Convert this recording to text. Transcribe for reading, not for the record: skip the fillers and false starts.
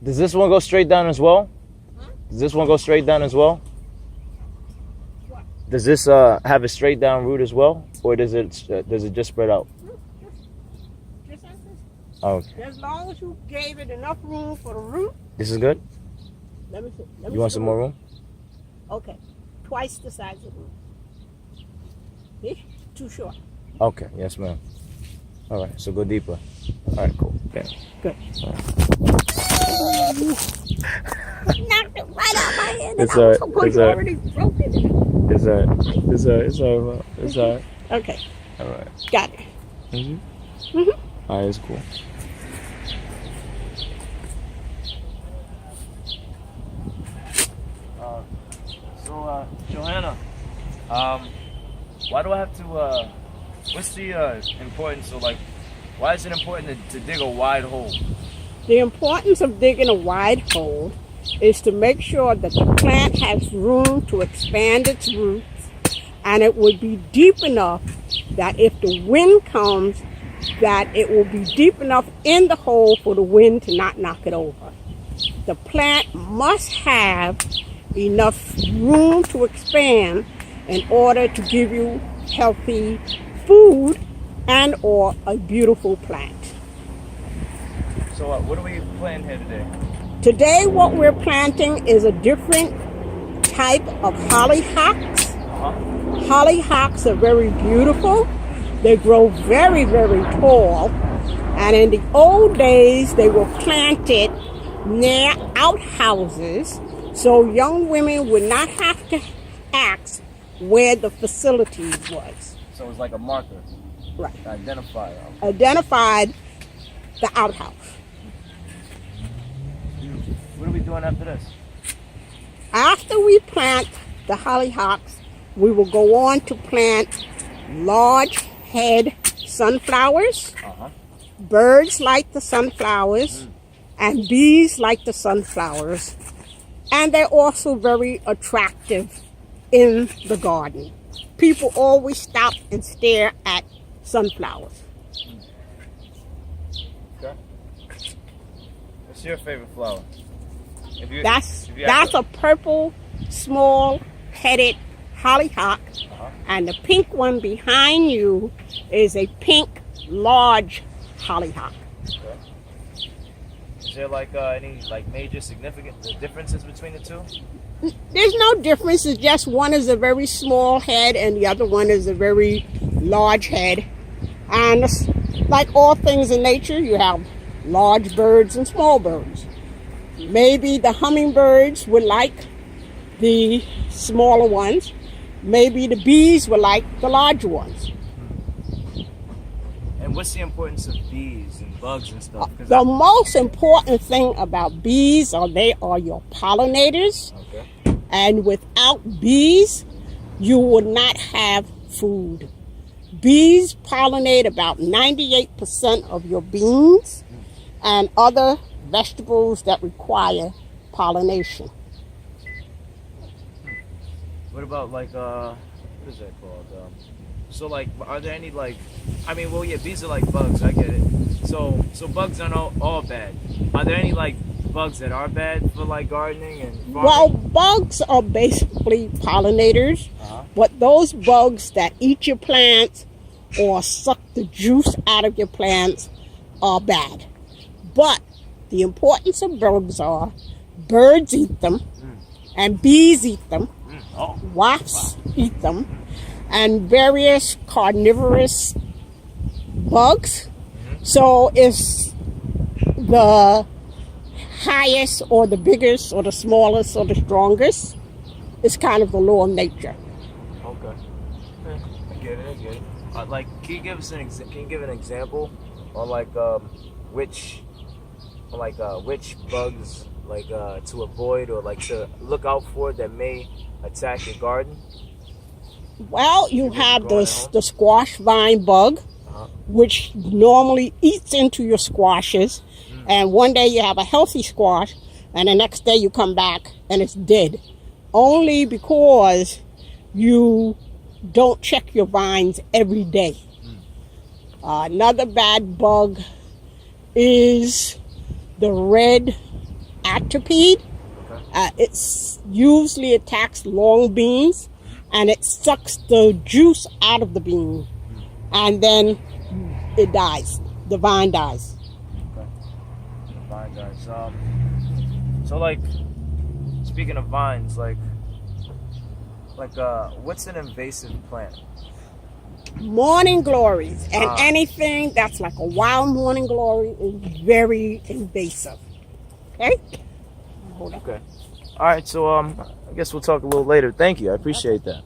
Does this one go straight down as well? Huh? Does this one go straight down as well? What? Does this have a straight down root as well, or does it just spread out? Just like this. Oh, okay. As long as you gave it enough room for the root. This is good. Let me see. You want some more room? Okay. Twice the size of the root. See? Too short. Okay. Yes, ma'am. All right. So go deeper. All right. Cool. Okay. Good. All right. Knocked it right out my hand. It's and I was all right. hoping It's you all right. already broke it. It's all right. It's all right. It's all right. It's all right. Okay. All right. Got it. All right. It's cool. Johanna, why do I have to, what's the importance, or like, why is it important to dig a wide hole? The importance of digging a wide hole is to make sure that the plant has room to expand its roots, and it would be deep enough that if the wind comes, that it will be deep enough in the hole for the wind to not knock it over. The plant must have enough room to expand in order to give you healthy food and or a beautiful plant. So what are we planting here today? Today what we're planting is a different type of hollyhocks. Hollyhocks are very beautiful. They grow very, very tall. And in the old days, they were planted near outhouses, so young women would not have to ask where the facility was. So it's like a marker. Right. Identifier. Identified the outhouse. What are we doing after this? After we plant the hollyhocks, we will go on to plant large head sunflowers. Birds like the sunflowers, and bees like the sunflowers. And they're also very attractive in the garden. People always stop and stare at sunflowers. Okay. What's your favorite flower? That's a purple, small-headed hollyhock, and the pink one behind you is a pink, large hollyhock. Okay. Is there like any major significant differences between the two? There's no difference. It's just one is a very small head and the other one is a very large head. And like all things in nature, you have large birds and small birds. Maybe the hummingbirds would like the smaller ones. Maybe the bees would like the larger ones. And what's the importance of bees and bugs and stuff? The most important thing about bees are they are your pollinators. Okay. And without bees, you would not have food. Bees pollinate about 98% of your beans and other vegetables that require pollination. What about what is that called? So are there any bees are like bugs, I get it. So bugs aren't all bad. Are there any bugs that are bad for gardening and farming? Well, bugs are basically pollinators, but those bugs that eat your plants or suck the juice out of your plants are bad. But the importance of bugs are birds eat them, and bees eat them, wasps eat them, and various carnivorous bugs. So it's the highest or the biggest or the smallest or the strongest. It's kind of the law of nature. Okay. I get it. Can you give an example on which bugs to avoid or to look out for that may attack your garden? Well, you have the squash vine bug, which normally eats into your squashes, and one day you have a healthy squash, and the next day you come back and it's dead, only because you don't check your vines every day. Another bad bug is the red atrophied. Okay. It's usually attacks long beans, and it sucks the juice out of the bean, and then it dies. The vine dies. Okay. The vine dies. So like, speaking of vines, like, what's an invasive plant? Morning glories, and Ah. anything that's like a wild morning glory is very invasive. Okay? Hold on. Okay. All right. So I guess we'll talk a little later. Thank you. I appreciate that.